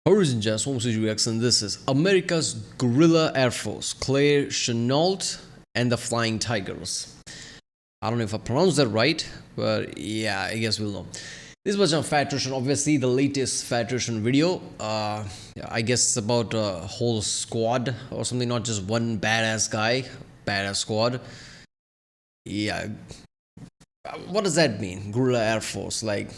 Horizon Jazz Home City Reaction. This is America's Guerilla Airforce, Claire Chennault, and the Flying Tigers. I don't know if I pronounced that right, but yeah, I guess we'll know. This was on Fat Russian, obviously the latest Fat Russian video. I guess about a whole squad or something, not just one badass guy, badass squad. Yeah, what does that mean? Guerrilla Air Force, like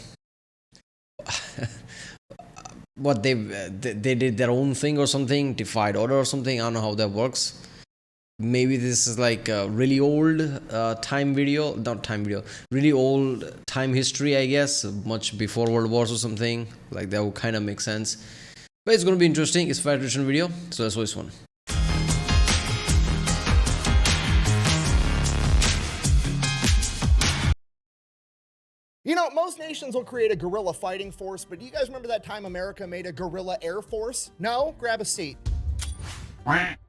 what they did their own thing or something, defied order or something. I don't know how that works. Maybe this is like a really old time video, not time video, really old time history, I guess, much before World Wars or something. Like that would kind of make sense. But it's gonna be interesting. It's a Federation video, so let's watch this one. You know, most nations will create a guerrilla fighting force, but do you guys remember that time America made a guerrilla air force? No? Grab a seat.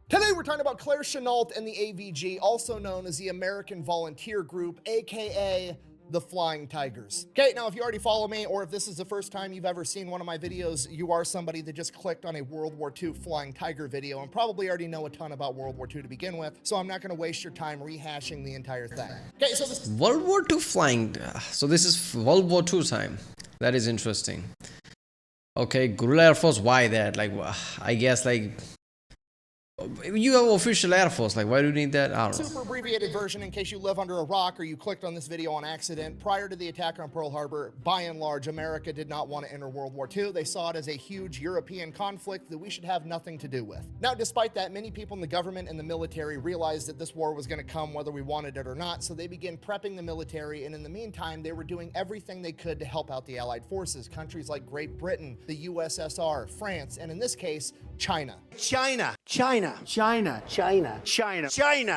Today we're talking about Claire Chennault and the AVG, also known as the American Volunteer Group, aka the Flying Tigers. Okay, now if you already follow me, or if this is the first time you've ever seen one of my videos, you are somebody that just clicked on a World War II Flying Tiger video and probably already know a ton about World War II to begin with, so I'm not gonna waste your time rehashing the entire thing. Okay, so this World War II flying. So this is World War II time. That is interesting. Okay, Guerrilla Air Force. Why that? Like, I guess like you have official Air Force. Like, why do you need that? I don't know. super abbreviated version in case you live under a rock or you clicked on this video on accident. Prior to the attack on Pearl Harbor, by and large, America did not want to enter World War II. They saw it as a huge European conflict that we should have nothing to do with. Now, despite that, many people in the government and the military realized that this war was going to come whether we wanted it or not, so they began prepping the military, and in the meantime, they were doing everything they could to help out the Allied forces. Countries like Great Britain, the USSR, France, and in this case, China. China.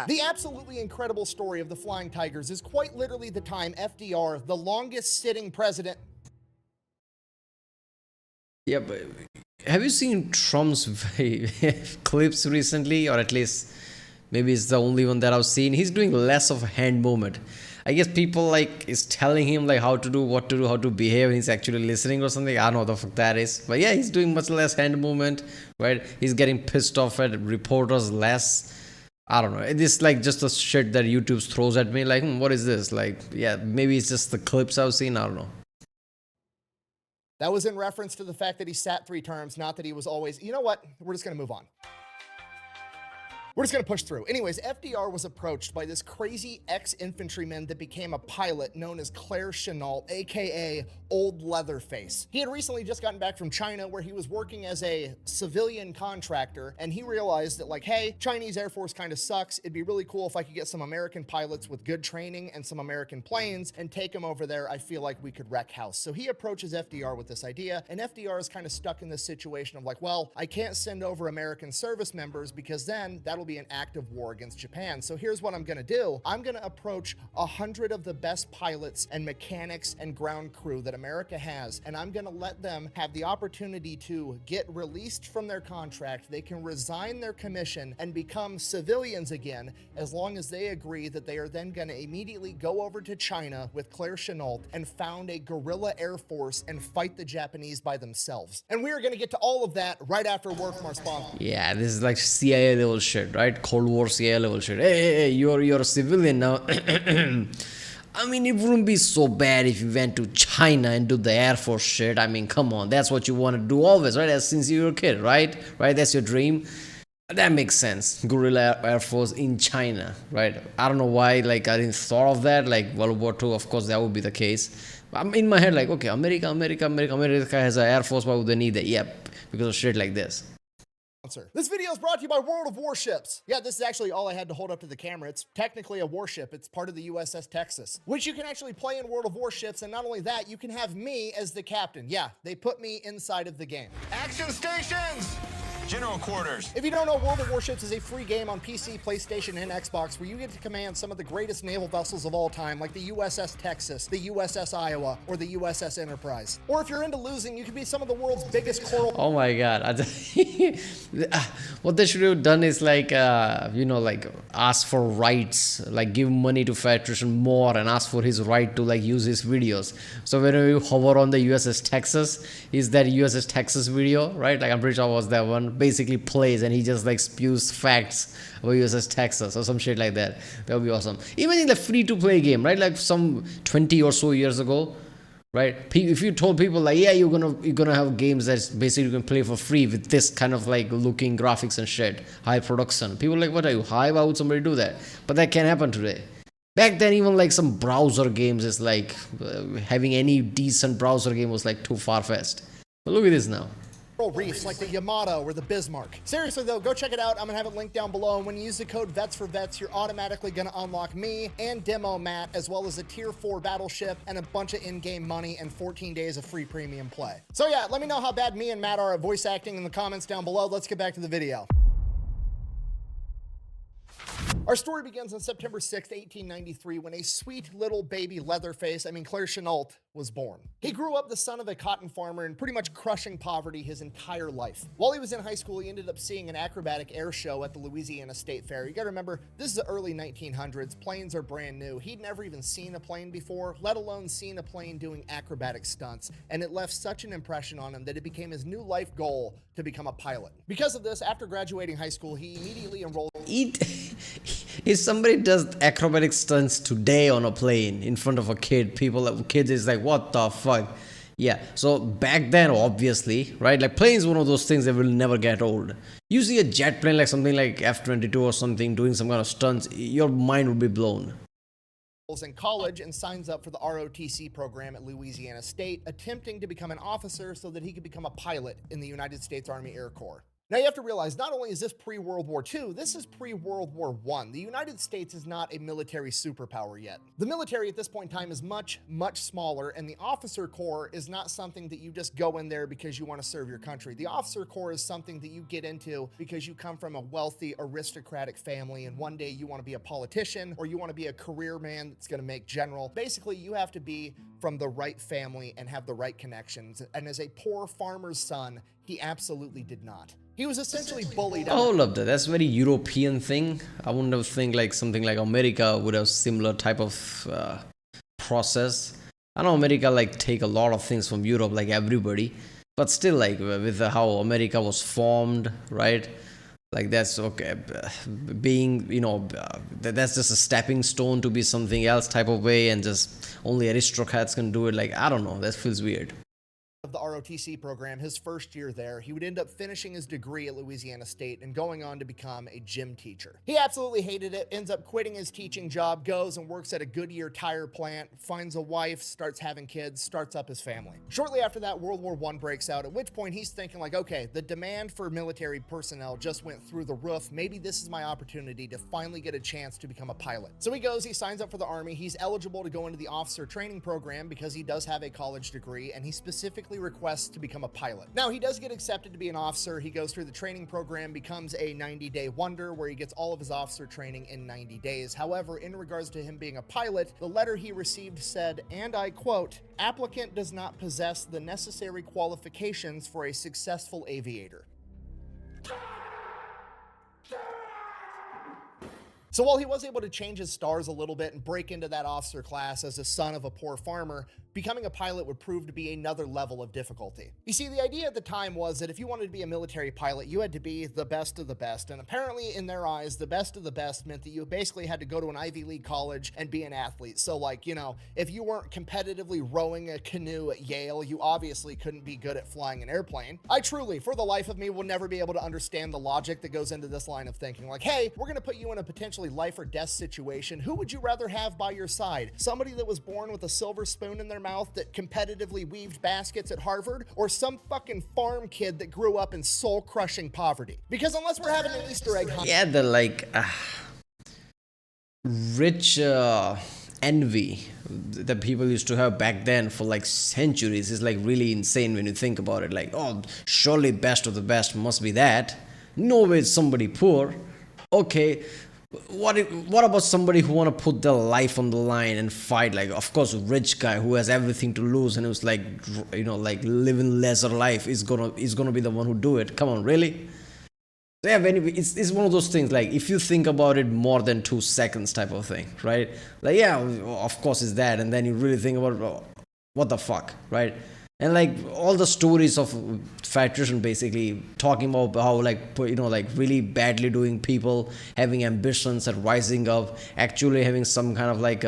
The absolutely incredible story of the Flying Tigers is quite literally the time FDR, the longest sitting president. Yeah, but have you seen Trump's clips recently, or at least maybe it's the only one that I've seen? He's doing less of a hand movement. I guess people like is telling him like how to do, what to do, how to behave, and he's actually listening or something. I don't know what the fuck that is, but yeah, he's doing much less hand movement, right? He's getting pissed off at reporters less. I don't know. It's like just the shit that YouTube throws at me. Like, what is this? Like, yeah, maybe it's just the clips I've seen. I don't know. That was in reference to the fact that he sat 3 terms, not that he was always, you know what? We're just going to move on. We're just going to push through. Anyways, FDR was approached by this crazy ex-infantryman that became a pilot known as Claire Chennault, aka Old Leatherface. He had recently just gotten back from China where he was working as a civilian contractor, and he realized that like, hey, Chinese Air Force kind of sucks. It'd be really cool if I could get some American pilots with good training and some American planes and take them over there. I feel like we could wreck house. So he approaches FDR with this idea, and FDR is kind of stuck in this situation of like, well, I can't send over American service members because then that'll be an act of war against Japan. So here's what I'm gonna do. I'm gonna approach 100 of the best pilots and mechanics and ground crew that America has, and I'm gonna let them have the opportunity to get released from their contract. They can resign their commission and become civilians again, as long as they agree that they are then gonna immediately go over to China with Claire Chennault and found a guerrilla air force and fight the Japanese by themselves. And we are gonna get to all of that right after a word from our sponsor. Yeah, this is like CIA level shit, right? Cold War CIA level shit. Hey, you're a civilian now. I mean, it wouldn't be so bad if you went to China and do the Air Force shit. I mean, come on, that's what you want to do always, right? As since you were a kid, right? Right, that's your dream. That makes sense. Guerrilla Air Force in China, right? I don't know why, like, I didn't thought of that. Like, World War II, of course, that would be the case. I'm in my head like, okay, America has an Air Force. Why would they need that? Yep, because of shit like this. This video is brought to you by World of Warships. Yeah, this is actually all I had to hold up to the camera. It's technically a warship. It's part of the USS Texas, which you can actually play in World of Warships. And not only that, you can have me as the captain. Yeah, they put me inside of the game. Action stations! General quarters. If you don't know, World of Warships is a free game on PC, PlayStation, and Xbox where you get to command some of the greatest naval vessels of all time, like the USS Texas, the USS Iowa, or the USS Enterprise. Or if you're into losing, you can be some of the world's biggest coral. Oh my god. What they should have done is like, like ask for rights, like give money to Federation more and ask for his right to like use his videos. So whenever you hover on the USS Texas, is that USS Texas video, right? Like I'm pretty sure it was that one, basically plays and he just like spews facts about USS Texas or some shit like that. That would be awesome. Even in the free-to-play game, right? Like some 20 or so years ago, right? If you told people like, yeah, you're gonna have games that's basically you can play for free with this kind of like looking graphics and shit, high production, people are like, what are you high? Why would somebody do that? But that can't happen today. Back then, even like some browser games is like having any decent browser game was like too far-fetched. But look at this now. Reefs like the Yamato or the Bismarck. Seriously though, go check it out. I'm gonna have it linked down below. And when you use the code VETS4VETS, you're automatically gonna unlock me and Demo Matt, as well as a tier 4 battleship and a bunch of in-game money and 14 days of free premium play. So yeah, let me know how bad me and Matt are at voice acting in the comments down below. Let's get back to the video. Our story begins on September 6th, 1893, when a sweet little baby Leatherface, Claire Chennault, was born. He grew up the son of a cotton farmer and pretty much crushing poverty his entire life. While he was in high school, he ended up seeing an acrobatic air show at the Louisiana State Fair. You gotta remember, this is the early 1900s. Planes are brand new. He'd never even seen a plane before, let alone seen a plane doing acrobatic stunts, and it left such an impression on him that it became his new life goal to become a pilot. Because of this, after graduating high school, he immediately enrolled. If somebody does acrobatic stunts today on a plane in front of a kid, kids is like, what the fuck? Yeah, so back then, obviously, right, like planes one of those things that will never get old. You see a jet plane, like something like F-22 or something, doing some kind of stunts, your mind would be blown. In college and signs up for the ROTC program at Louisiana State, attempting to become an officer so that he could become a pilot in the United States Army Air Corps. Now you have to realize, not only is this pre-World War II, this is pre-World War I. The United States is not a military superpower yet. The military at this point in time is much, much smaller, and the officer corps is not something that you just go in there because you want to serve your country. The officer corps is something that you get into because you come from a wealthy, aristocratic family, and one day you want to be a politician, or you want to be a career man that's going to make general. Basically, you have to be from the right family and have the right connections, and as a poor farmer's son, he absolutely did not. He was essentially bullied. All of that. That's a very European thing. I wouldn't have think like something like America would have similar type of process. I know America like take a lot of things from Europe, like everybody, but still like with how America was formed, right? Like that's okay. Being, that's just a stepping stone to be something else type of way, and just only aristocrats can do it. Like, I don't know. That feels weird. Of the ROTC program, his first year there, he would end up finishing his degree at Louisiana State and going on to become a gym teacher. He absolutely hated it, ends up quitting his teaching job, goes and works at a Goodyear tire plant, finds a wife, starts having kids, starts up his family. Shortly after that, World War I breaks out, at which point he's thinking like, okay, the demand for military personnel just went through the roof. Maybe this is my opportunity to finally get a chance to become a pilot. So he goes, he signs up for the Army. He's eligible to go into the officer training program because he does have a college degree, and he specifically requests to become a pilot. Now, he does get accepted to be an officer. He goes through the training program, becomes a 90-day wonder where he gets all of his officer training in 90 days. However, in regards to him being a pilot, the letter he received said, and I quote, "Applicant does not possess the necessary qualifications for a successful aviator." So while he was able to change his stars a little bit and break into that officer class as a son of a poor farmer, becoming a pilot would prove to be another level of difficulty. You see, the idea at the time was that if you wanted to be a military pilot, you had to be the best of the best. And apparently in their eyes, the best of the best meant that you basically had to go to an Ivy League college and be an athlete. So like, if you weren't competitively rowing a canoe at Yale, you obviously couldn't be good at flying an airplane. I truly, for the life of me, will never be able to understand the logic that goes into this line of thinking. Like, hey, we're gonna put you in a potentially life or death situation. Who would you rather have by your side? Somebody that was born with a silver spoon in their mouth that competitively weaved baskets at Harvard, or some fucking farm kid that grew up in soul-crushing poverty? Because unless we're having an Easter egg hunt. Yeah, the like rich envy that people used to have back then for like centuries is like really insane when you think about it. Like, oh, surely best of the best must be that. No way it's somebody poor. Okay, what about somebody who want to put their life on the line and fight? Like, of course, a rich guy who has everything to lose and who's like, like living lesser life is gonna be the one who do it. Come on, really? Yeah, it's one of those things, like if you think about it more than 2 seconds type of thing, right? Like, yeah, of course it's that, and then you really think about, oh, what the fuck, right? And like all the stories of fat nutrition basically talking about how like like really badly doing people having ambitions and rising up, actually having some kind of like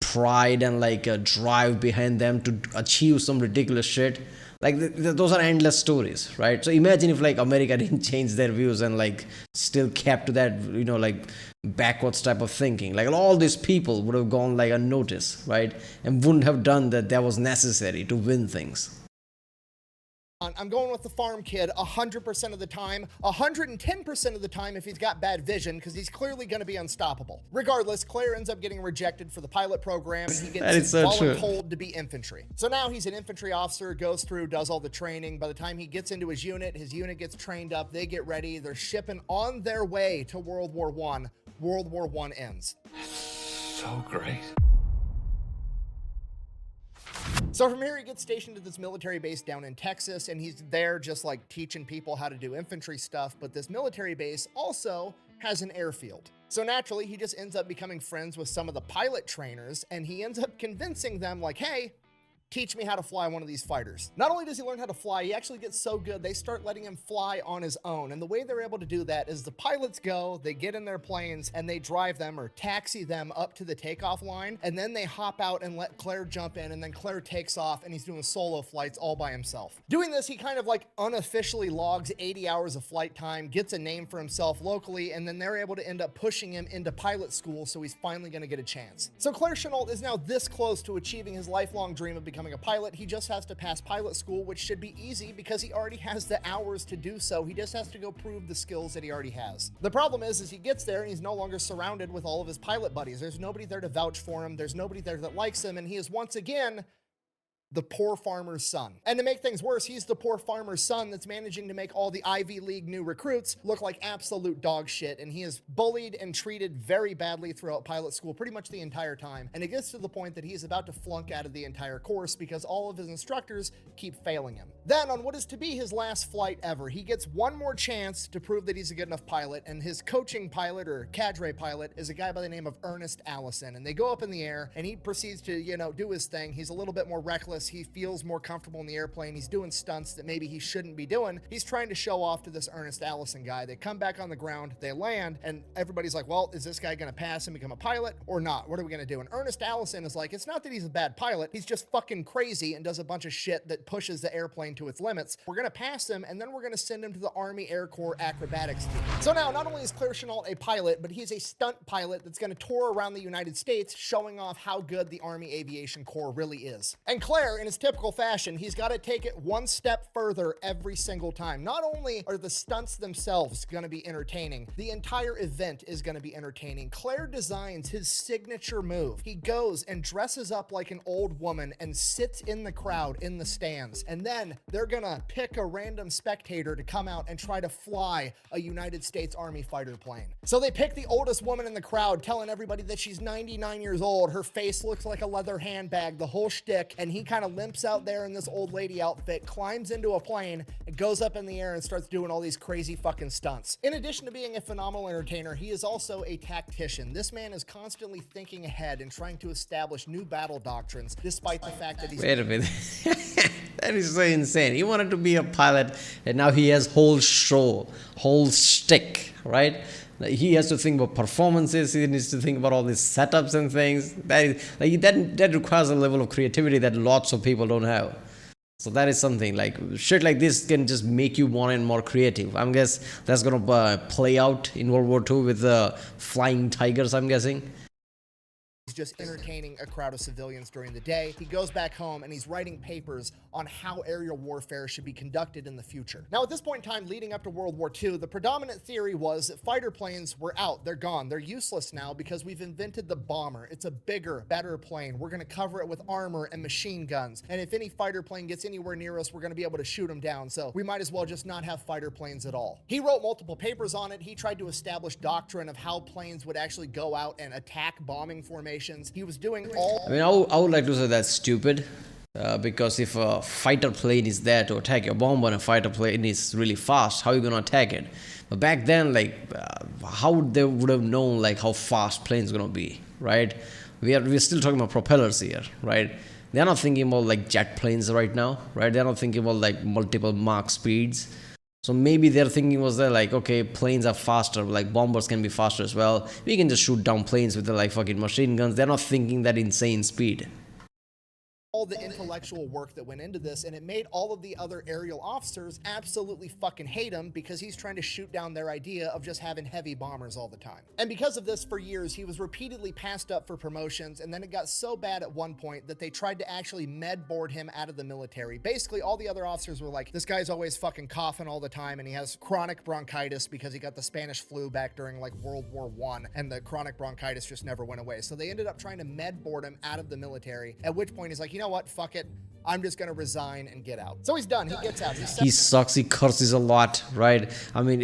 pride and like a drive behind them to achieve some ridiculous shit. Like those are endless stories, right? So imagine if like America didn't change their views and like still kept to that like backwards type of thinking. Like all these people would have gone like unnoticed, right? And wouldn't have done that was necessary to win things. I'm going with the farm kid 100% of the time, 110% of the time if he's got bad vision, because he's clearly going to be unstoppable. Regardless, Claire ends up getting rejected for the pilot program, and he gets voluntold to be infantry. So now he's an infantry officer, goes through, does all the training. By the time he gets into his unit gets trained up, they get ready, they're shipping on their way to World War I. World War I ends. So great. So from here, he gets stationed at this military base down in Texas, and he's there just like teaching people how to do infantry stuff. But this military base also has an airfield. So naturally, he just ends up becoming friends with some of the pilot trainers, and he ends up convincing them like, hey, teach me how to fly one of these fighters. Not only does he learn how to fly, he actually gets so good, they start letting him fly on his own. And the way they're able to do that is the pilots go, they get in their planes, and they drive them or taxi them up to the takeoff line. And then they hop out and let Claire jump in, and then Claire takes off, and he's doing solo flights all by himself. Doing this, he kind of like unofficially logs 80 hours of flight time, gets a name for himself locally, and then they're able to end up pushing him into pilot school, so he's finally gonna get a chance. So Claire Chennault is now this close to achieving his lifelong dream of becoming a pilot. He just has to pass pilot school, which should be easy because he already has the hours to do so. He just has to go prove the skills that he already has. The problem is he gets there and he's no longer surrounded with all of his pilot buddies. There's nobody there to vouch for him. There's nobody there that likes him. And he is once again the poor farmer's son. And to make things worse, he's the poor farmer's son that's managing to make all the Ivy League new recruits look like absolute dog shit, and he is bullied and treated very badly throughout pilot school pretty much the entire time. And it gets to the point that he's about to flunk out of the entire course because all of his instructors keep failing him. Then, on what is to be his last flight ever, he gets one more chance to prove that he's a good enough pilot, and his coaching pilot or cadre pilot is a guy by the name of Ernest Allison. And they go up in the air, and he proceeds to, do his thing. He's a little bit more reckless. He feels more comfortable in the airplane. He's doing stunts that maybe he shouldn't be doing. He's trying to show off to this Ernest Allison guy. They come back on the ground, they land, and everybody's like, well, is this guy gonna pass and become a pilot or not? What are we gonna do? And Ernest Allison is like, it's not that he's a bad pilot, he's just fucking crazy and does a bunch of shit that pushes the airplane to its limits. We're gonna pass him, and then we're gonna send him to the Army Air Corps acrobatics team. So now, not only is Claire Chennault a pilot, but he's a stunt pilot that's gonna tour around the United States showing off how good the Army Aviation Corps really is. And Claire, in his typical fashion, he's got to take it one step further every single time. Not only are the stunts themselves going to be entertaining, the entire event is going to be entertaining. Claire designs his signature move. He goes and dresses up like an old woman and sits in the crowd in the stands. And then they're going to pick a random spectator to come out and try to fly a United States Army fighter plane. So they pick the oldest woman in the crowd, telling everybody that she's 99 years old. Her face looks like a leather handbag, the whole shtick, and he kind of limps out there in this old lady outfit, climbs into a plane, and goes up in the air and starts doing all these crazy fucking stunts. In addition to being a phenomenal entertainer, he is also a tactician. This man is constantly thinking ahead and trying to establish new battle doctrines, despite the fact that he's— Wait a minute. That is so insane. He wanted to be a pilot, and now he has whole show, whole shtick, right? He has to think about performances. He needs to think about all these setups and things. That requires a level of creativity that lots of people don't have. So that is something like shit like this can just make you more and more creative. I'm guess that's gonna play out in World War II with the flying tigers, I'm guessing. just entertaining a crowd of civilians during the day. He goes back home and he's writing papers on how aerial warfare should be conducted in the future. Now, at this point in time, leading up to World War II, the predominant theory was that fighter planes were out. They're gone. They're useless now because we've invented the bomber. It's a bigger, better plane. We're going to cover it with armor and machine guns. And if any fighter plane gets anywhere near us, we're going to be able to shoot them down. So we might as well just not have fighter planes at all. He wrote multiple papers on it. He tried to establish doctrine of how planes would actually go out and attack bombing formations. He was doing all... I mean, I would like to say that's stupid. Because if a fighter plane is there to attack your bomber and a fighter plane is really fast, how are you going to attack it? But back then, how would they would have known how fast planes going to be, right? We're still talking about propellers here, right? They're not thinking about jet planes right now, right? They're not thinking about multiple Mach speeds. So maybe their thinking was that okay, planes are faster, bombers can be faster as well. We can just shoot down planes with the fucking machine guns. They're not thinking that insane speed. All the intellectual work that went into this, and it made all of the other aerial officers absolutely fucking hate him because he's trying to shoot down their idea of just having heavy bombers all the time. And because of this, for years, he was repeatedly passed up for promotions, and then it got so bad at one point that they tried to actually med board him out of the military. Basically, all the other officers were like, this guy's always fucking coughing all the time, and he has chronic bronchitis because he got the Spanish flu back during World War I, and the chronic bronchitis just never went away. So they ended up trying to med board him out of the military, at which point he's like, you know what, fuck it, I'm just gonna resign and get out. So he's done. He gets out. He sucks. He curses a lot, right? I mean,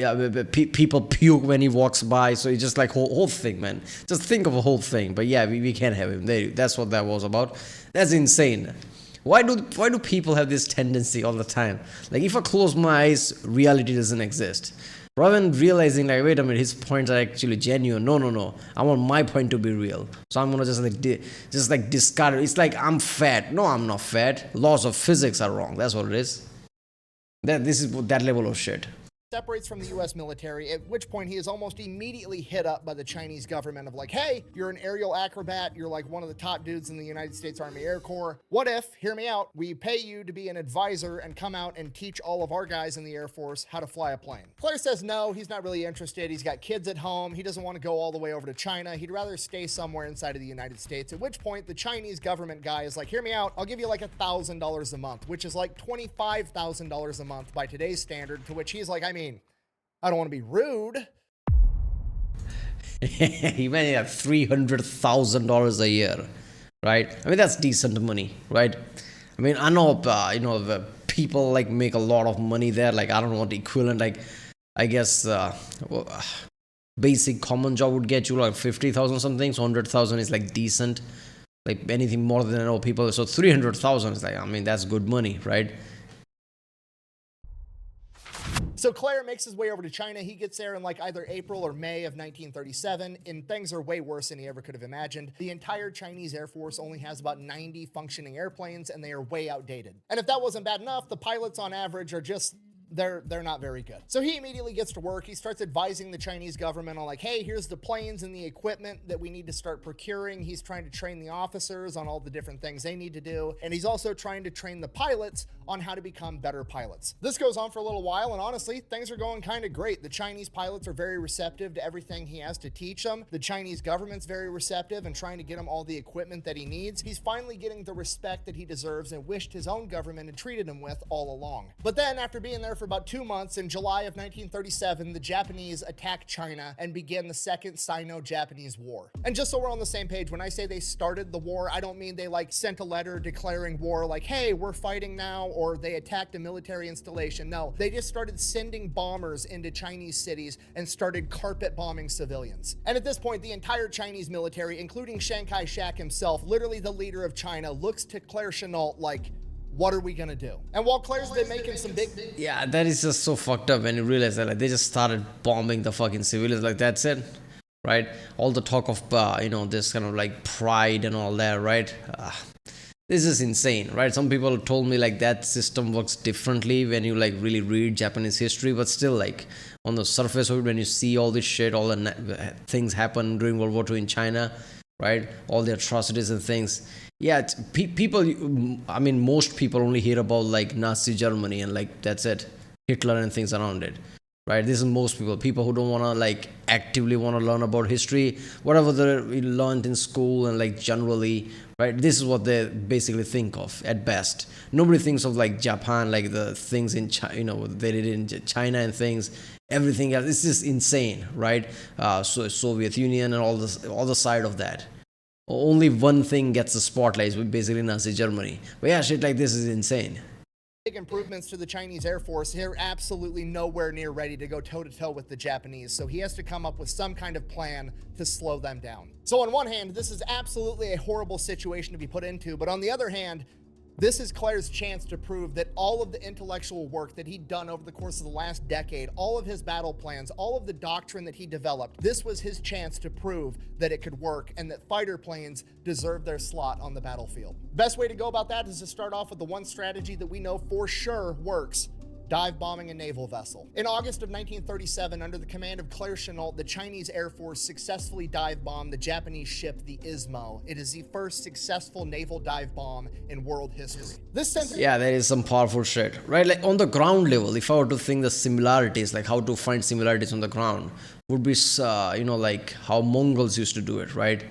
people puke when he walks by. So it's just whole thing, man. Just think of a whole thing. But yeah, we can't have him. That's what that was about. That's insane. Why do people have this tendency all the time? If I close my eyes, reality doesn't exist. Rather than realizing wait a minute, his points are actually genuine. No. I want my point to be real. So I'm gonna just discard it. It's I'm fat. No, I'm not fat. Laws of physics are wrong. That's what it is. This is that level of shit. Separates from the US military, at which point he is almost immediately hit up by the Chinese government of hey, you're an aerial acrobat, you're one of the top dudes in the United States Army Air Corps. What if, hear me out, we pay you to be an advisor and come out and teach all of our guys in the Air Force how to fly a plane? Claire says no, he's not really interested. He's got kids at home. He doesn't want to go all the way over to China. He'd rather stay somewhere inside of the United States, at which point the Chinese government guy is hear me out, I'll give you $1,000 a month, which is $25,000 a month by today's standard, to which he's I mean, I don't want to be rude. He may have $300,000 a year, right? I mean, that's decent money, right? I mean, I know, the people make a lot of money there. I don't know what the equivalent, I guess, basic common job would get you 50,000 something. So 100,000 is decent. Anything more than I know people. So 300,000 is I mean, that's good money, right? So Claire makes his way over to China. He gets there in either April or May of 1937, and things are way worse than he ever could have imagined. The entire Chinese Air Force only has about 90 functioning airplanes, and they are way outdated. And if that wasn't bad enough, the pilots on average are just they're not very good. So he immediately gets to work. He starts advising the Chinese government on hey, here's the planes and the equipment that we need to start procuring. He's trying to train the officers on all the different things they need to do. And he's also trying to train the pilots on how to become better pilots. This goes on for a little while, and honestly, things are going kind of great. The Chinese pilots are very receptive to everything he has to teach them. The Chinese government's very receptive and trying to get him all the equipment that he needs. He's finally getting the respect that he deserves and wished his own government had treated him with all along. But then, after being there for about 2 months, in July of 1937, the Japanese attacked China and began the Second Sino-Japanese War. And just so we're on the same page, when I say they started the war, I don't mean they sent a letter declaring war hey, we're fighting now, or they attacked a military installation. No, they just started sending bombers into Chinese cities and started carpet bombing civilians. And at this point, the entire Chinese military, including Chiang Kai-shek himself, literally the leader of China, looks to Claire Chennault what are we gonna do? And while Claire's been making some big... Yeah, that is just so fucked up when you realize that they just started bombing the fucking civilians. That's it, right? All the talk of, this kind of pride and all that, right? This is insane, right? Some people told me that system works differently when you really read Japanese history, but still on the surface of it, when you see all this shit, all the things happen during World War II in China, right? All the atrocities and things. Yeah, people, I mean, most people only hear about Nazi Germany and that's it, Hitler and things around it. right? This is most people who don't want to like actively want to learn about history, whatever they learned in school and like generally, right? This is what they basically think of at best. Nobody thinks of like Japan, like the things in China, they did in China and things, everything else. This is insane, right? So Soviet Union and all the side of that. Only one thing gets the spotlight, which basically Nazi Germany. But yeah, shit like this is insane. Big improvements to the Chinese Air Force. They're absolutely nowhere near ready to go toe-to-toe with the Japanese, so he has to come up with some kind of plan to slow them down. So on one hand, this is absolutely a horrible situation to be put into, but on the other hand, this is Claire's chance to prove that all of the intellectual work that he'd done over the course of the last decade, all of his battle plans, all of the doctrine that he developed, this was his chance to prove that it could work and that fighter planes deserve their slot on the battlefield. Best way to go about that is to start off with the one strategy that we know for sure works: dive bombing a naval vessel. In August of 1937, under the command of Claire Chennault, the Chinese Air Force successfully dive bombed the Japanese ship, the Ismo. It is the first successful naval dive bomb in world history. This sent... Yeah, there is some powerful shit, right? Like on the ground level, if I were to think the similarities, like how to find similarities on the ground, would be, like how Mongols used to do it, right?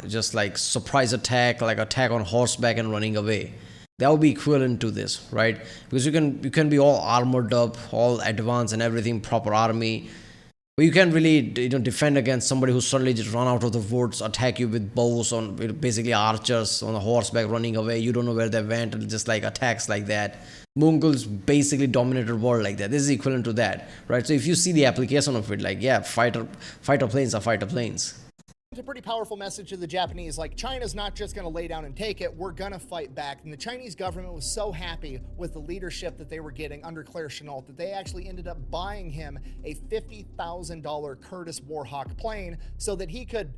Just like surprise attack, like attack on horseback and running away. That would be equivalent to this, right? Because you can be all armored up, all advanced and everything, proper army, but you can't really defend against somebody who suddenly just run out of the woods, attack you with bows on, basically archers on a horseback running away. You don't know where they went, and just like attacks like that. Mongols basically dominated world like that. This is equivalent to that, right? So if you see the application of it, like yeah, fighter planes are fighter planes. It's a pretty powerful message to the Japanese, like China's not just going to lay down and take it, we're going to fight back. And the Chinese government was so happy with the leadership that they were getting under Claire Chennault that they actually ended up buying him a $50,000 Curtiss Warhawk plane so that he could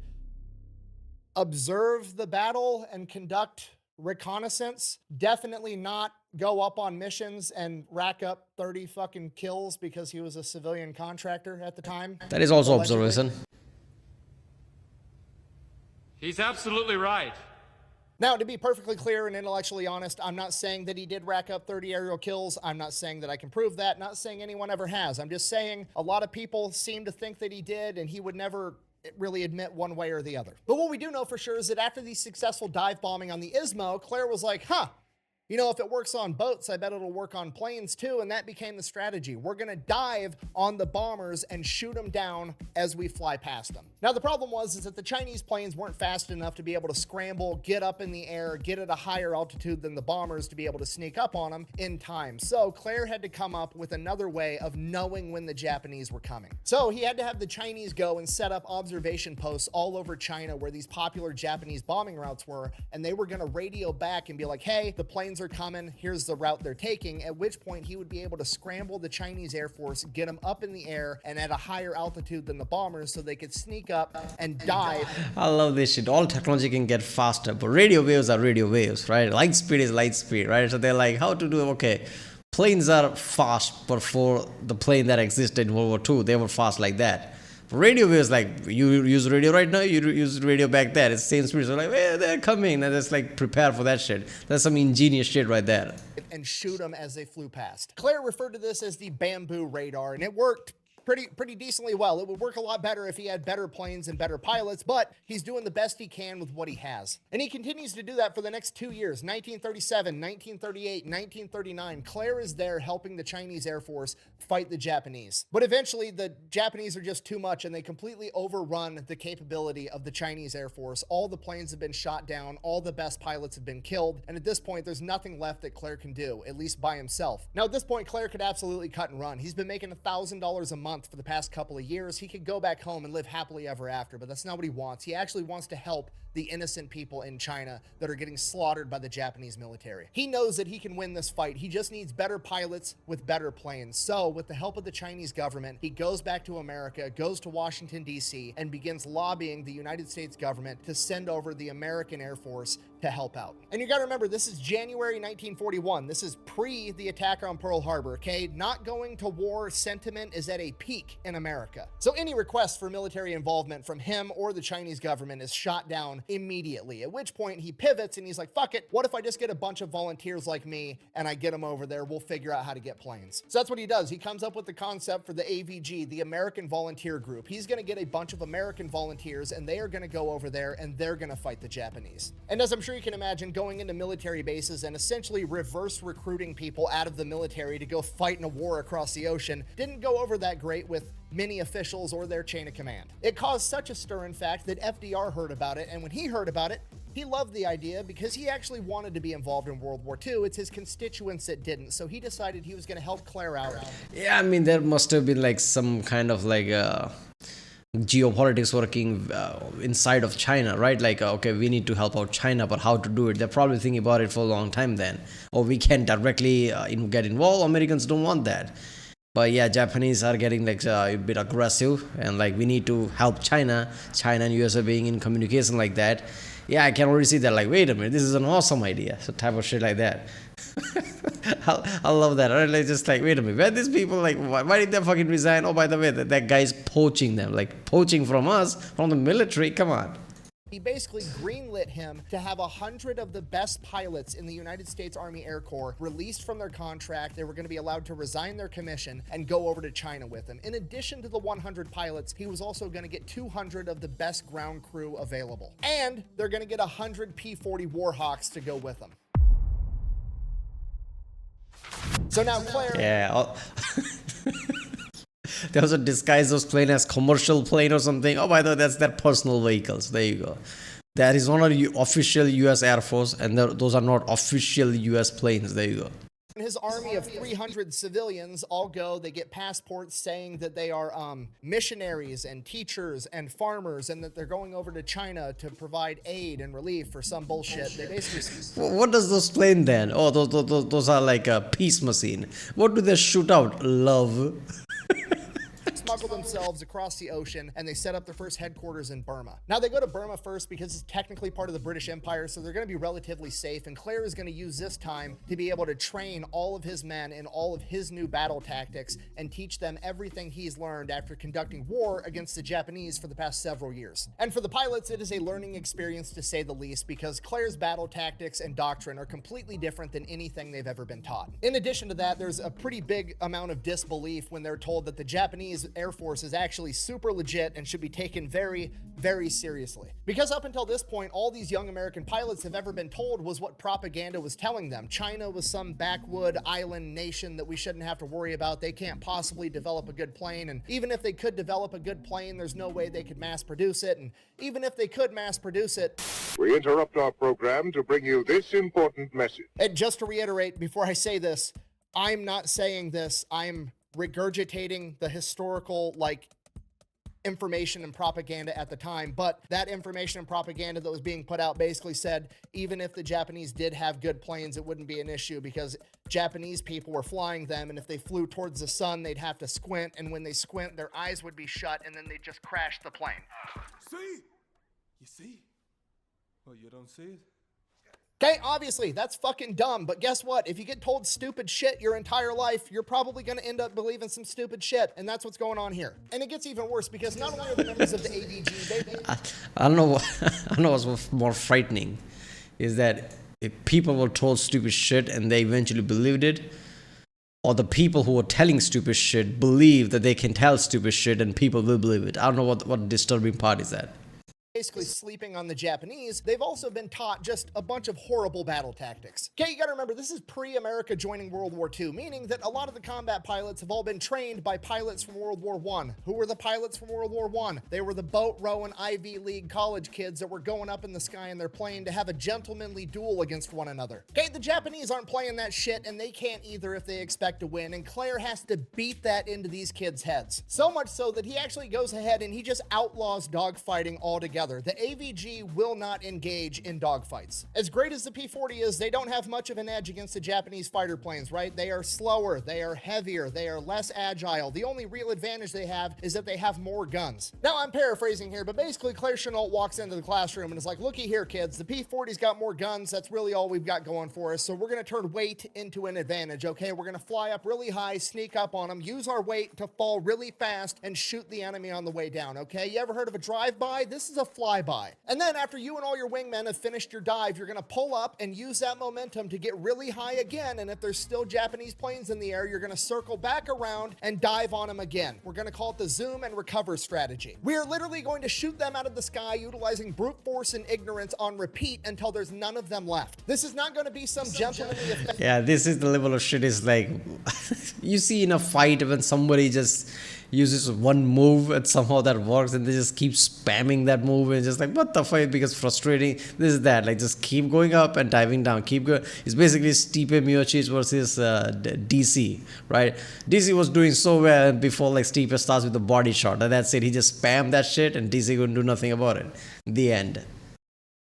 observe the battle and conduct reconnaissance. Definitely not go up on missions and rack up 30 fucking kills because he was a civilian contractor at the time. That is also allegedly. observation. He's absolutely right. Now, to be perfectly clear and intellectually honest, I'm not saying that he did rack up 30 aerial kills. I'm not saying that I can prove that. Not saying anyone ever has. I'm just saying a lot of people seem to think that he did, and he would never really admit one way or the other. But what we do know for sure is that after the successful dive bombing on the Ismo, Claire was like, if it works on boats, I bet it'll work on planes too. And that became the strategy. We're going to dive on the bombers and shoot them down as we fly past them. Now, the problem is that the Chinese planes weren't fast enough to be able to scramble, get up in the air, get at a higher altitude than the bombers to be able to sneak up on them in time. So Claire had to come up with another way of knowing when the Japanese were coming. So he had to have the Chinese go and set up observation posts all over China where these popular Japanese bombing routes were. And they were going to radio back and be like, hey, the planes are coming, here's the route they're taking, at which point he would be able to scramble the Chinese Air Force, get them up in the air and at a higher altitude than the bombers so they could sneak up and dive. I love this shit. All technology can get faster, but radio waves are radio waves, right? Light speed is light speed, right? So they're like, how to do it? Okay, planes are fast, but for the plane that existed in World War II, they were fast like that. Radio waves, like you use radio right now, you use radio back there. It's same speed. So like, they're coming, and it's like prepare for that shit. That's some ingenious shit right there. And shoot them as they flew past. Claire referred to this as the bamboo radar, and it worked pretty decently well. It would work a lot better if he had better planes and better pilots, but he's doing the best he can with what he has. And he continues to do that for the next 2 years, 1937, 1938, 1939. Claire is there helping the Chinese Air Force fight the Japanese. But eventually, the Japanese are just too much, and they completely overrun the capability of the Chinese Air Force. All the planes have been shot down, all the best pilots have been killed, and at this point, there's nothing left that Claire can do, at least by himself. Now, at this point, Claire could absolutely cut and run. He's been making $1,000 a month for the past couple of years. He could go back home and live happily ever after, but that's not what he wants. He actually wants to help the innocent people in China that are getting slaughtered by the Japanese military. He knows that he can win this fight. He just needs better pilots with better planes. So with the help of the Chinese government, he goes back to America, goes to Washington, D.C., and begins lobbying the United States government to send over the American Air Force to help out. And you gotta remember, this is January 1941. This is pre the attack on Pearl Harbor, okay? Not going to war sentiment is at a peak in America. So any request for military involvement from him or the Chinese government is shot down down immediately, at which point he pivots and he's like, fuck it, what if I just get a bunch of volunteers like me and I get them over there, we'll figure out how to get planes. So that's what he does. He comes up with the concept for the AVG, the American Volunteer Group. He's gonna get a bunch of American volunteers and they are gonna go over there and they're gonna fight the Japanese. And as I'm sure you can imagine, going into military bases and essentially reverse recruiting people out of the military to go fight in a war across the ocean didn't go over that great with many officials or their chain of command. It caused such a stir, in fact, that FDR heard about it, and when he heard about it, he loved the idea because he actually wanted to be involved in World War II. It's his constituents that didn't, so he decided he was going to help Claire out. Yeah, I mean, there must have been like some kind of like geopolitics working inside of China, right? Like, okay, we need to help out China, but how to do it? They're probably thinking about it for a long time then. Or we can't directly get involved. Americans don't want that. But yeah, Japanese are getting like a bit aggressive and like we need to help China. China and US are being in communication like that. Yeah, I can already see that like, wait a minute, this is an awesome idea. So type of shit like that. I love that. Right? Like, just like, wait a minute, where these people like, why did they fucking resign? Oh, by the way, that guy's poaching them, like poaching from us, from the military. Come on. He basically greenlit him to have 100 of the best pilots in the United States Army Air Corps released from their contract. They were going to be allowed to resign their commission and go over to China with him. In addition to the 100 pilots, he was also going to get 200 of the best ground crew available. And they're going to get 100 P-40 Warhawks to go with them. So now Claire... Yeah. They also disguise those planes as commercial plane or something. Oh, by the way, that's their personal vehicles. There you go. That is not an official U.S. Air Force, and those are not official U.S. planes. There you go. His army of 300 civilians all go, they get passports saying that they are missionaries and teachers and farmers and that they're going over to China to provide aid and relief for some bullshit. They basically... What does those plane then? Oh, those are like a peace machine. What do they shoot out? Love. Smuggle themselves across the ocean and they set up their first headquarters in Burma. Now they go to Burma first because it's technically part of the British Empire, so they're going to be relatively safe, and Claire is going to use this time to be able to train all of his men in all of his new battle tactics and teach them everything he's learned after conducting war against the Japanese for the past several years. And for the pilots, it is a learning experience to say the least, because Claire's battle tactics and doctrine are completely different than anything they've ever been taught. In addition to that, there's a pretty big amount of disbelief when they're told that the Japanese Air Force is actually super legit and should be taken very, very seriously. Because up until this point, all these young American pilots have ever been told was what propaganda was telling them. China was some backwood island nation that we shouldn't have to worry about. They can't possibly develop a good plane, and even if they could develop a good plane, there's no way they could mass produce it, and even if they could mass produce it... We interrupt our program to bring you this important message. And just to reiterate, before I say this, I'm not saying this, I'm regurgitating the historical, information and propaganda at the time, but that information and propaganda that was being put out basically said even if the Japanese did have good planes, it wouldn't be an issue because Japanese people were flying them, and if they flew towards the sun, they'd have to squint, and when they squint, their eyes would be shut, and then they'd just crash the plane. See? You see? Well, you don't see it? Okay, obviously, that's fucking dumb, but guess what? If you get told stupid shit your entire life, you're probably going to end up believing some stupid shit, and that's what's going on here. And it gets even worse because not only are the members of the AVG, I don't know what's more frightening is that if people were told stupid shit and they eventually believed it, or the people who were telling stupid shit believe that they can tell stupid shit and people will believe it. I don't know what disturbing part is that. Basically sleeping on the Japanese, they've also been taught just a bunch of horrible battle tactics. Okay, you gotta remember, this is pre-America joining World War II, meaning that a lot of the combat pilots have all been trained by pilots from World War I. Who were the pilots from World War I? They were the boat rowing Ivy League college kids that were going up in the sky in their plane to have a gentlemanly duel against one another. Okay, the Japanese aren't playing that shit, and they can't either if they expect to win, and Claire has to beat that into these kids' heads. So much so that he actually goes ahead and he just outlaws dogfighting altogether. The AVG will not engage in dogfights. As great as the P-40 is, they don't have much of an edge against the Japanese fighter planes, right? They are slower, they are heavier, they are less agile. The only real advantage they have is that they have more guns. Now, I'm paraphrasing here, but basically Claire Chennault walks into the classroom and is like, looky here, kids, the P-40's got more guns. That's really all we've got going for us. So we're going to turn weight into an advantage, okay? We're going to fly up really high, sneak up on them, use our weight to fall really fast and shoot the enemy on the way down, okay? You ever heard of a drive-by? This is a flyby. And then after you and all your wingmen have finished your dive, you're going to pull up and use that momentum to get really high again. And if there's still Japanese planes in the air, you're going to circle back around and dive on them again. We're going to call it the zoom and recover strategy. We are literally going to shoot them out of the sky utilizing brute force and ignorance on repeat until there's none of them left. This is not going to be some gentlemanly effect. Yeah, this is the level of shit is like, you see in a fight when somebody just uses one move and somehow that works and they just keep spamming that move and just like, what the fuck, because frustrating, this is that, like just keep going up and diving down, keep going. It's basically Stipe Miocic versus DC, right? DC was doing so well before like Stipe starts with the body shot, and that's it, he just spammed that shit and DC couldn't do nothing about it. The end.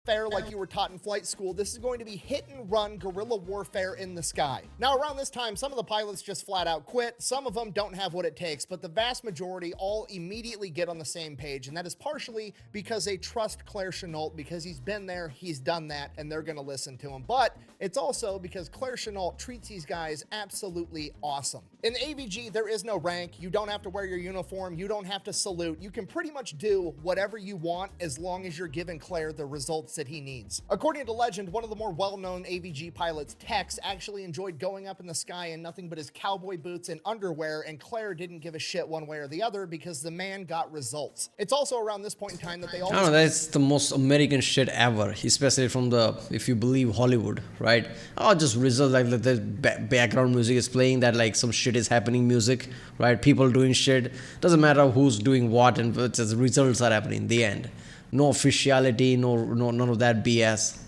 Like you were taught in flight school. This is going to be hit and run guerrilla warfare in the sky. Now around this time, some of the pilots just flat out quit. Some of them don't have what it takes, but the vast majority all immediately get on the same page. And that is partially because they trust Claire Chennault, because he's been there, he's done that, and they're going to listen to him. But it's also because Claire Chennault treats these guys absolutely awesome. In the AVG, there is no rank. You don't have to wear your uniform. You don't have to salute. You can pretty much do whatever you want as long as you're giving Claire the results that he needs. According to legend, one of the more well-known AVG pilots, Tex, actually enjoyed going up in the sky in nothing but his cowboy boots and underwear, and Claire didn't give a shit one way or the other because the man got results. It's also around this point in time that they all... I don't know, that's the most American shit ever, especially from the, if you believe Hollywood, right? Oh, just results, like the background music is playing, that like some shit is happening music, right? People doing shit, doesn't matter who's doing what, and just results are happening in the end. No officiality, none of that BS.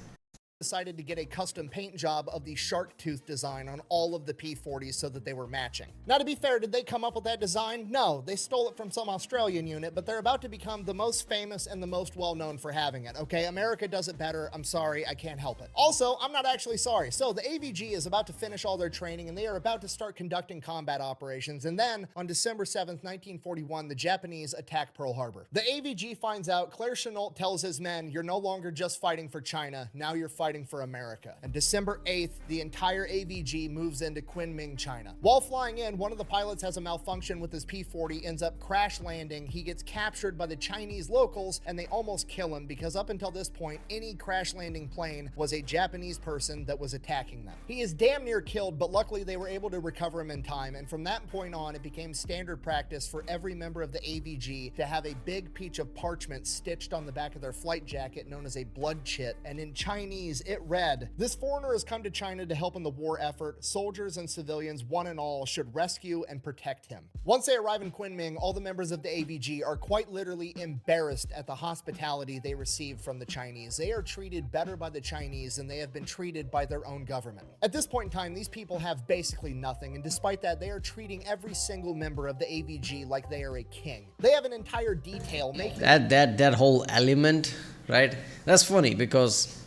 Decided to get a custom paint job of the shark tooth design on all of the P-40s so that they were matching. Now, to be fair, did they come up with that design? No, they stole it from some Australian unit, but they're about to become the most famous and the most well-known for having it, okay? America does it better. I'm sorry, I can't help it. Also, I'm not actually sorry. So the AVG is about to finish all their training, and they are about to start conducting combat operations. And then, on December 7th, 1941, the Japanese attack Pearl Harbor. The AVG finds out, Claire Chennault tells his men, you're no longer just fighting for China, now you're fighting for America. And December 8th, the entire AVG moves into Kunming, China. While flying in, one of the pilots has a malfunction with his P-40, ends up crash landing. He gets captured by the Chinese locals, and they almost kill him because up until this point, any crash landing plane was a Japanese person that was attacking them. He is damn near killed, but luckily they were able to recover him in time. And from that point on, it became standard practice for every member of the AVG to have a big piece of parchment stitched on the back of their flight jacket known as a blood chit. And in Chinese, it read, this foreigner has come to China to help in the war effort. Soldiers and civilians, one and all, should rescue and protect him. Once they arrive in Kunming, all the members of the AVG are quite literally embarrassed at the hospitality they receive from the Chinese. They are treated better by the Chinese than they have been treated by their own government. At this point in time, these people have basically nothing, and despite that, they are treating every single member of the AVG like they are a king. They have an entire detail making that whole element, right? That's funny because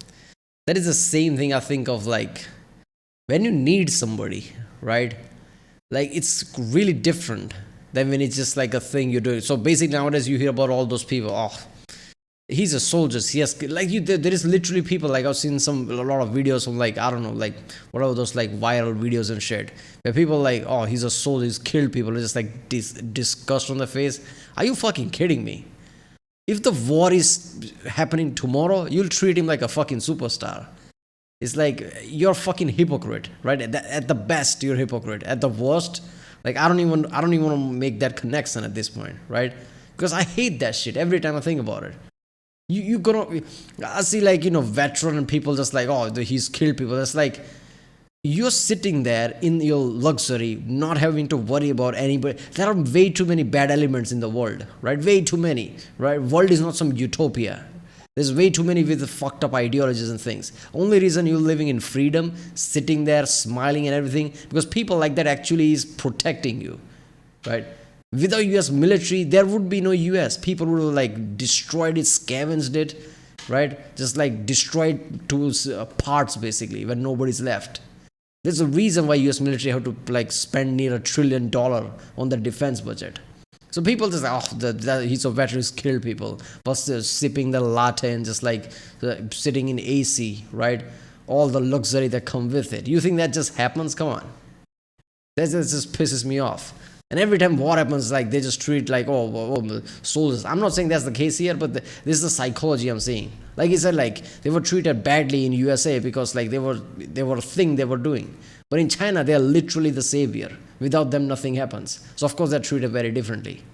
that is the same thing I think of, like when you need somebody, right? Like it's really different than when it's just like a thing you're doing. So basically nowadays you hear about all those people, oh, he's a soldier, yes, like there is literally people, like I've seen a lot of videos from, like, I don't know, like whatever those like viral videos and shit, where people like, oh, he's a soldier, he's killed people, it's just like disgust on their face. Are you fucking kidding me? If the war is happening tomorrow, you'll treat him like a fucking superstar. It's like, you're a fucking hypocrite, right? At the best, you're a hypocrite. At the worst, like, I don't even want to make that connection at this point, right? Because I hate that shit every time I think about it. I see, like, veteran and people just like, oh, he's killed people. It's like, you're sitting there in your luxury, not having to worry about anybody. There are way too many bad elements in the world, right? Way too many, right? World is not some utopia. There's way too many with fucked up ideologies and things. Only reason you're living in freedom, sitting there, smiling and everything, because people like that actually is protecting you, right? Without US military, there would be no US. People would have like destroyed it, scavenged it, right? Just like destroyed to parts basically, when nobody's left. There's a reason why US military have to like spend near $1 trillion on the defense budget. So people just like, oh, he's a veteran, he's killed people. Plus sipping the latte and just like sitting in AC, right? All the luxury that come with it. You think that just happens? Come on. That just pisses me off. And every time war happens, like they just treat like, soldiers. I'm not saying that's the case here, but this is the psychology I'm seeing. Like he said, like they were treated badly in USA because like they were a thing they were doing. But in China, they are literally the savior. Without them, nothing happens. So of course, they're treated very differently.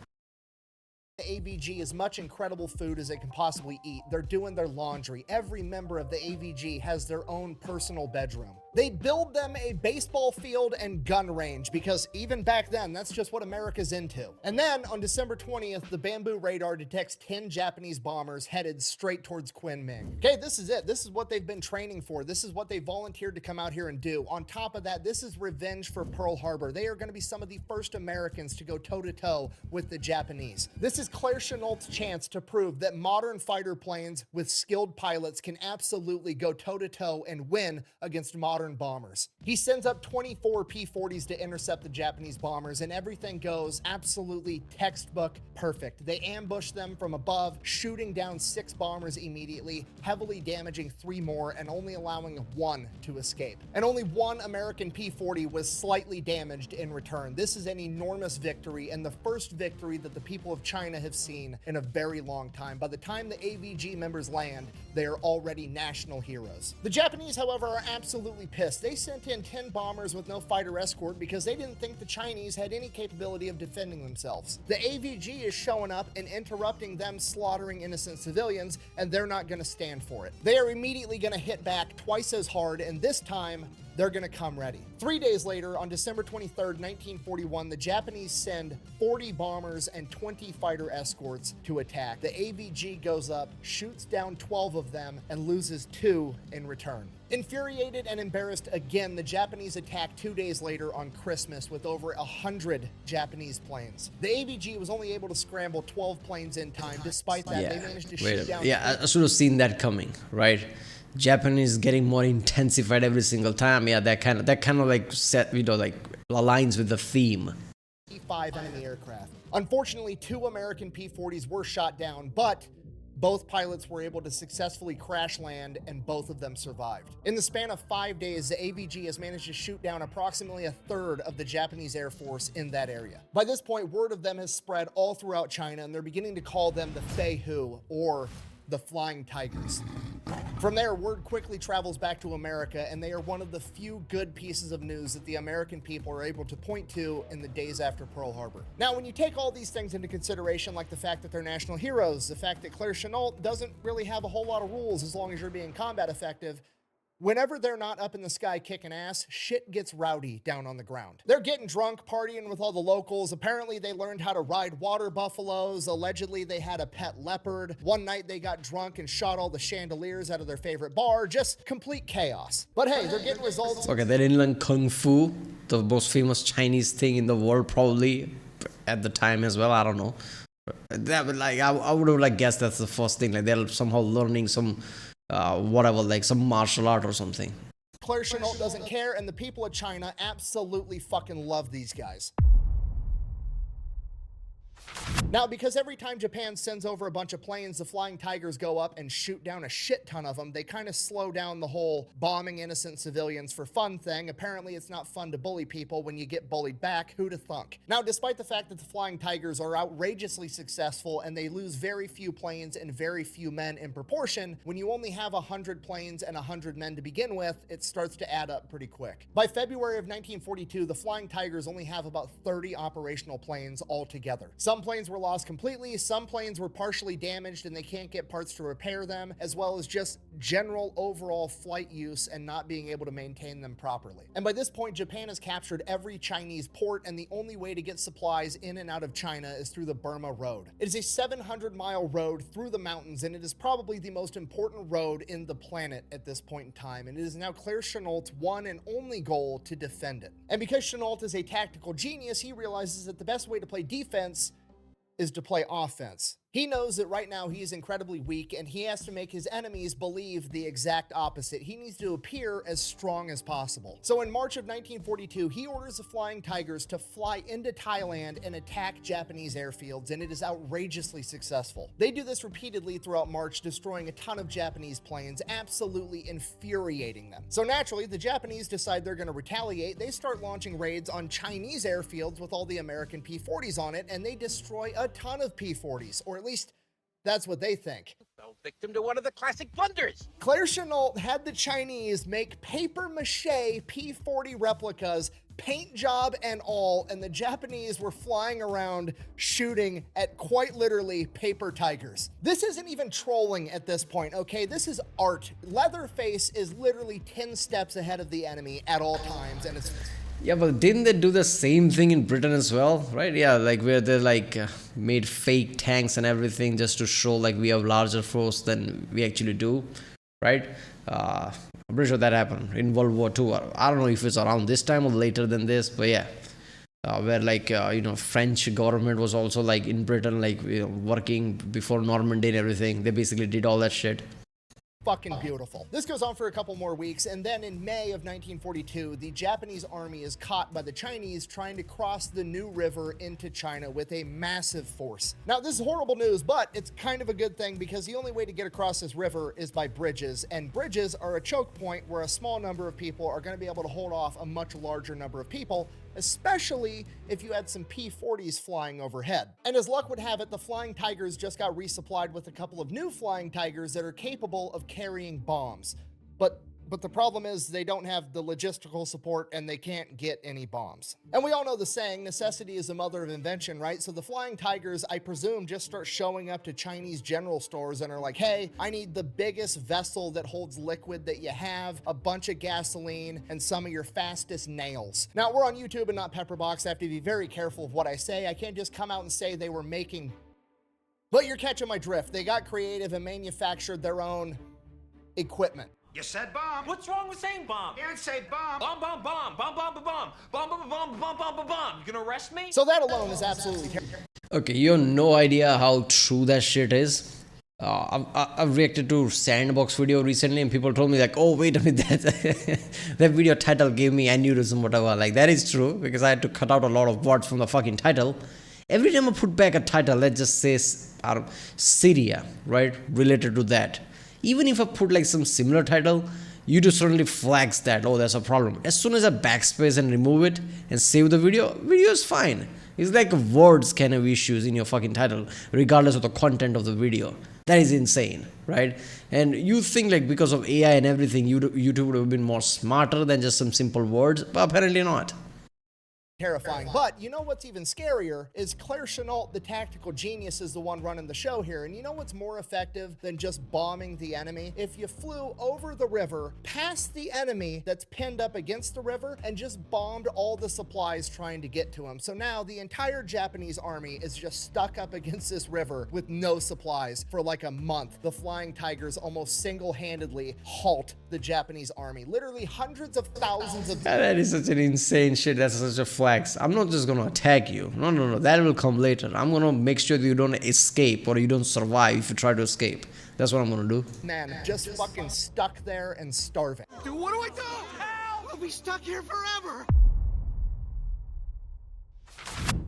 The AVG as much incredible food as they can possibly eat. They're doing their laundry. Every member of the AVG has their own personal bedroom. They build them a baseball field and gun range because even back then, that's just what America's into. And then on December 20th, the Bamboo radar detects 10 Japanese bombers headed straight towards Kunming. Okay, this is it. This is what they've been training for. This is what they volunteered to come out here and do. On top of that, this is revenge for Pearl Harbor. They are going to be some of the first Americans to go toe-to-toe with the Japanese. This is Claire Chennault's chance to prove that modern fighter planes with skilled pilots can absolutely go toe-to-toe and win against modern bombers. He sends up 24 P-40s to intercept the Japanese bombers, and everything goes absolutely textbook perfect. They ambush them from above, shooting down 6 bombers immediately, heavily damaging 3 more, and only allowing 1 to escape. And only 1 American P-40 was slightly damaged in return. This is an enormous victory, and the first victory that the people of China have seen in a very long time. By the time the AVG members land, they are already national heroes. The Japanese, however, are absolutely pissed. They sent in 10 bombers with no fighter escort because they didn't think the Chinese had any capability of defending themselves. The AVG is showing up and interrupting them slaughtering innocent civilians, and they're not going to stand for it. They are immediately going to hit back twice as hard, and this time, they're going to come ready. 3 days later, on December 23rd, 1941, the Japanese send 40 bombers and 20 fighter escorts to attack. The AVG goes up, shoots down 12 of them, and loses 2 in return. Infuriated and embarrassed again, the Japanese attack 2 days later on Christmas with over 100 Japanese planes. The AVG was only able to scramble 12 planes in time. Despite that, they managed to shoot down... Yeah, I should have seen that coming, right? Japanese getting more intensified every single time. Yeah, that kind of like set, like aligns with the theme. 5 enemy aircraft. Unfortunately, 2 American P-40s were shot down, but both pilots were able to successfully crash land, and both of them survived. In the span of 5 days, the AVG has managed to shoot down approximately 1/3 of the Japanese Air Force in that area. By this point, word of them has spread all throughout China, and they're beginning to call them the Feihu, or the Flying Tigers. From there, word quickly travels back to America, and they are one of the few good pieces of news that the American people are able to point to in the days after Pearl Harbor. Now, when you take all these things into consideration, like the fact that they're national heroes, the fact that Claire Chennault doesn't really have a whole lot of rules as long as you're being combat effective, whenever they're not up in the sky kicking ass, shit gets rowdy down on the ground. They're getting drunk, partying with all the locals. Apparently, they learned how to ride water buffaloes. Allegedly, they had a pet leopard. One night, they got drunk and shot all the chandeliers out of their favorite bar. Just complete chaos. But hey, they're getting results. Okay, they didn't learn Kung Fu, the most famous Chinese thing in the world, probably at the time as well. I don't know. That would I would have guessed that's the first thing. Like they're somehow learning some whatever, like some martial art or something. Claire Chennault doesn't care, and the people of China absolutely fucking love these guys. Now, because every time Japan sends over a bunch of planes, the Flying Tigers go up and shoot down a shit ton of them, they kind of slow down the whole bombing innocent civilians for fun thing. Apparently, it's not fun to bully people when you get bullied back. Who'd have thunk? Now, despite the fact that the Flying Tigers are outrageously successful and they lose very few planes and very few men in proportion, when you only have 100 planes and 100 men to begin with, it starts to add up pretty quick. By February of 1942, the Flying Tigers only have about 30 operational planes altogether. Some planes were lost completely, some planes were partially damaged and they can't get parts to repair them, as well as just general overall flight use and not being able to maintain them properly. And by this point, Japan has captured every Chinese port, and the only way to get supplies in and out of China is through the Burma Road. It is a 700-mile road through the mountains, and it is probably the most important road in the planet at this point in time, and it is now Claire Chennault's one and only goal to defend it. And because Chennault is a tactical genius, he realizes that the best way to play defense is to play offense. He knows that right now he is incredibly weak and he has to make his enemies believe the exact opposite. He needs to appear as strong as possible. So in March of 1942, he orders the Flying Tigers to fly into Thailand and attack Japanese airfields, and it is outrageously successful. They do this repeatedly throughout March, destroying a ton of Japanese planes, absolutely infuriating them. So naturally, the Japanese decide they're going to retaliate. They start launching raids on Chinese airfields with all the American P-40s on it, and they destroy a ton of P-40s, or at least that's what they think. Fell victim to one of the classic blunders. Claire Chennault had the Chinese make paper-mache P-40 replicas, paint job and all, and the Japanese were flying around shooting at quite literally paper tigers. This isn't even trolling at this point, okay? This is art. Leatherface is literally 10 steps ahead of the enemy at all times, and it's... Yeah, but didn't they do the same thing in Britain as well, right? Yeah, like where they made fake tanks and everything just to show like we have larger force than we actually do, right? I'm pretty sure that happened in World War II. I don't know if it's around this time or later than this, but yeah. Where French government was also like in Britain, working before Normandy and everything. They basically did all that shit. Fucking beautiful. This goes on for a couple more weeks, and then in May of 1942, the Japanese army is caught by the Chinese trying to cross the New River into China with a massive force. Now, this is horrible news, but it's kind of a good thing because the only way to get across this river is by bridges, and bridges are a choke point where a small number of people are going to be able to hold off a much larger number of people, especially if you had some P-40s flying overhead. And as luck would have it, the Flying Tigers just got resupplied with a couple of new Flying Tigers that are capable of carrying bombs. But the problem is they don't have the logistical support and they can't get any bombs. And we all know the saying, necessity is the mother of invention, right? So the Flying Tigers, I presume, just start showing up to Chinese general stores and are like, hey, I need the biggest vessel that holds liquid that you have, a bunch of gasoline, and some of your fastest nails. Now, we're on YouTube and not Pepperbox. I have to be very careful of what I say. I can't just come out and say they were making... But you're catching my drift. They got creative and manufactured their own equipment. You said bomb. What's wrong with saying bomb? You didn't say bomb. Bomb, bomb, bomb, bomb, bomb, bomb, bomb, bomb, bomb, bomb, bomb, bomb, bomb, bomb. You gonna arrest me? So that alone is absolutely terrible. Okay, you have no idea how true that shit is. I've reacted to Sandbox video recently and people told me like, oh, wait a minute, that video title gave me aneurysm, whatever. Like, that is true because I had to cut out a lot of words from the fucking title. Every time I put back a title, let's just say Syria, right, related to that. Even if I put like some similar title, YouTube suddenly flags that, oh, that's a problem. As soon as I backspace and remove it and save the video is fine. It's like words kind of issues in your fucking title, regardless of the content of the video. That is insane, right? And you think like because of AI and everything, YouTube would have been more smarter than just some simple words, but apparently not. Terrifying. But you know what's even scarier is Claire Chennault, the tactical genius, is the one running the show here. And you know what's more effective than just bombing the enemy? If you flew over the river, past the enemy that's pinned up against the river, and just bombed all the supplies trying to get to him. So now the entire Japanese army is just stuck up against this river with no supplies for like a month. The Flying Tigers almost single-handedly halt the Japanese army. Literally hundreds of thousands of... That is such an insane shit. That's such a flags. I'm not just gonna attack you. No. That will come later. I'm gonna make sure that you don't escape or you don't survive if you try to escape. That's what I'm gonna do. Man, just fucking stuck there and starving. Dude, what do I do? Help! We'll be stuck here forever.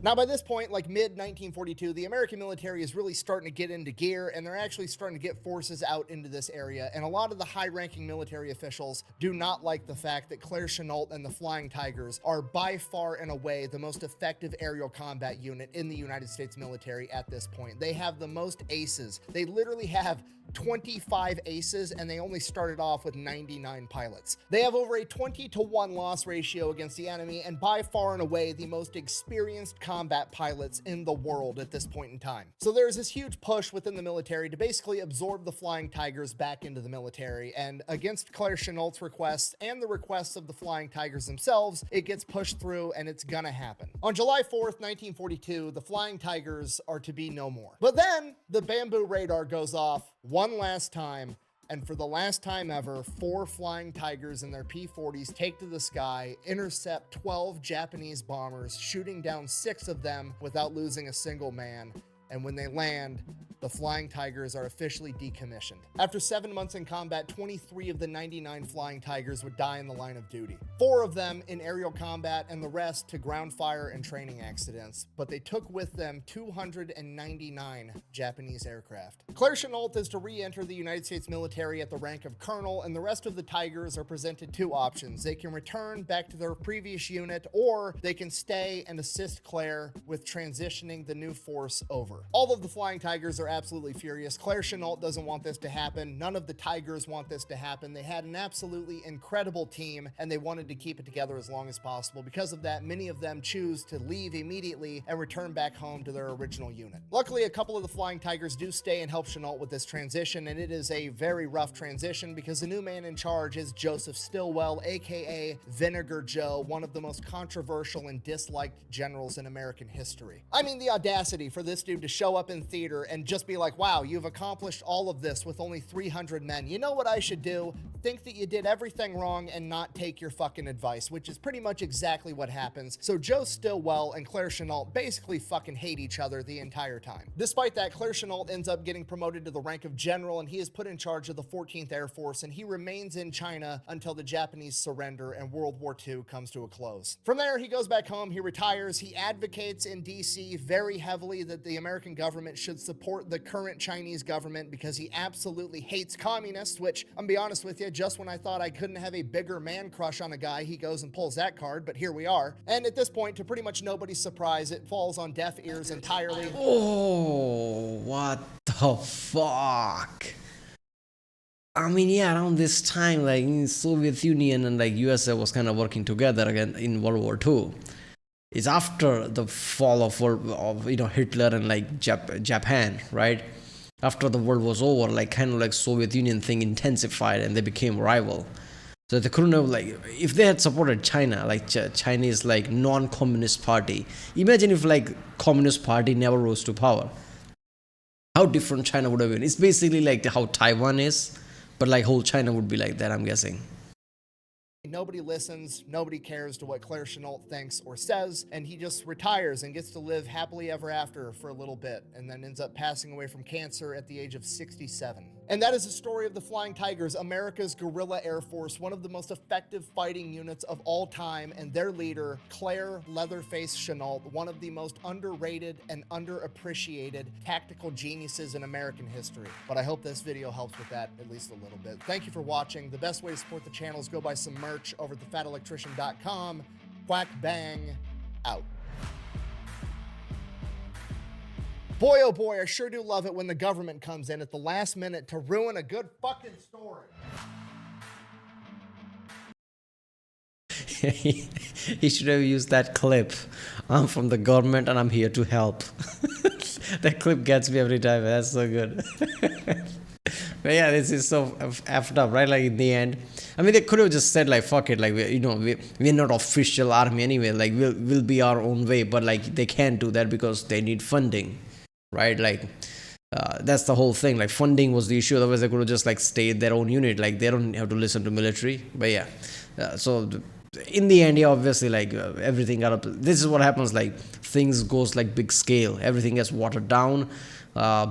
Now, by this point, like mid-1942, the American military is really starting to get into gear, and they're actually starting to get forces out into this area, and a lot of the high-ranking military officials do not like the fact that Claire Chennault and the Flying Tigers are by far and away the most effective aerial combat unit in the United States military at this point. They have the most aces. They literally have 25 aces, and they only started off with 99 pilots. They have over a 20-to-1 loss ratio against the enemy, and by far and away the most experienced combat pilots in the world at this point in time. So there's this huge push within the military to basically absorb the Flying Tigers back into the military, and against Claire Chennault's requests and the requests of the Flying Tigers themselves, it gets pushed through, and it's gonna happen. On July 4th, 1942, the Flying Tigers are to be no more. But then the bamboo radar goes off one last time, and for the last time ever, 4 Flying Tigers and their P-40s take to the sky, intercept 12 Japanese bombers, shooting down 6 of them without losing a single man. And when they land, the Flying Tigers are officially decommissioned. After 7 months in combat, 23 of the 99 Flying Tigers would die in the line of duty. 4 of them in aerial combat and the rest to ground fire and training accidents, but they took with them 299 Japanese aircraft. Claire Chennault is to re-enter the United States military at the rank of colonel, and the rest of the Tigers are presented 2 options. They can return back to their previous unit, or they can stay and assist Claire with transitioning the new force over. All of the Flying Tigers are absolutely furious. Claire Chennault doesn't want this to happen. None of the Tigers want this to happen. They had an absolutely incredible team, and they wanted to keep it together as long as possible. Because of that, many of them choose to leave immediately and return back home to their original unit. Luckily, a couple of the Flying Tigers do stay and help Chennault with this transition, and it is a very rough transition because the new man in charge is Joseph Stilwell, aka Vinegar Joe, one of the most controversial and disliked generals in American history. I mean, the audacity for this dude to show up in theater and just be like, wow, you've accomplished all of this with only 300 men. You know what I should do? Think that you did everything wrong and not take your fucking advice, which is pretty much exactly what happens. So Joe Stilwell and Claire Chennault basically fucking hate each other the entire time. Despite that, Claire Chennault ends up getting promoted to the rank of general, and he is put in charge of the 14th Air Force, and he remains in China until the Japanese surrender and World War II comes to a close. From there, he goes back home, he retires, he advocates in DC very heavily that the American government should support the current Chinese government because he absolutely hates communists, which, I'm gonna be honest with you, just when I thought I couldn't have a bigger man crush on a guy, he goes and pulls that card, but here we are. And at this point, to pretty much nobody's surprise, it falls on deaf ears entirely. Oh, what the fuck? I mean, yeah, around this time, like in Soviet Union and like USA was kind of working together again in World War II. It's after the fall of Hitler and like Japan, right? After the world was over, like kind of like Soviet Union thing intensified and they became rival. So they couldn't have, like, if they had supported China, like Chinese like non-communist party. Imagine if like Communist Party never rose to power. How different China would have been. It's basically like how Taiwan is, but like whole China would be like that, I'm guessing. Nobody listens, nobody cares to what Claire Chennault thinks or says, and he just retires and gets to live happily ever after for a little bit, and then ends up passing away from cancer at the age of 67. And that is the story of the Flying Tigers, America's guerrilla air force, one of the most effective fighting units of all time, and their leader, Claire Leatherface Chennault, one of the most underrated and underappreciated tactical geniuses in American history. But I hope this video helps with that at least a little bit. Thank you for watching. The best way to support the channel is go buy some merch over at thefatelectrician.com. Quack bang out. Boy, oh boy, I sure do love it when the government comes in at the last minute to ruin a good fucking story. He should have used that clip. I'm from the government and I'm here to help. That clip gets me every time. That's so good. But yeah, this is so effed up, right? Like in the end, I mean, they could have just said like, fuck it, like we're not official army anyway. Like we'll be our own way, but like they can't do that because they need funding, right? Like that's the whole thing. Like funding was the issue. Otherwise, they could have just like stayed their own unit. Like they don't have to listen to military. But yeah, in the end, yeah, obviously, like everything got up. This is what happens. Like things goes like big scale. Everything gets watered down.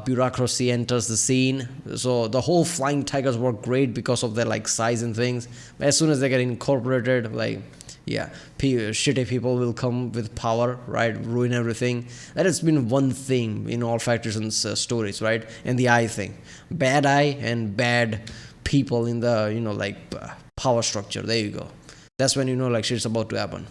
Bureaucracy enters the scene. So the whole Flying Tigers work great because of their like size and things. But as soon as they get incorporated, like yeah, shitty people will come with power, right? Ruin everything. That has been one thing in all factors and stories, right? And the eye thing, bad eye and bad people in the power structure. There you go. That's when like shit's about to happen.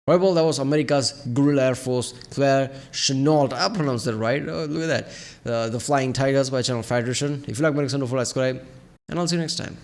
Right, well, that was America's Guerrilla Air Force, Claire Chennault. I pronounced it right. Oh, look at that. The Flying Tigers by Channel Federation. If you like my content, subscribe, and I'll see you next time.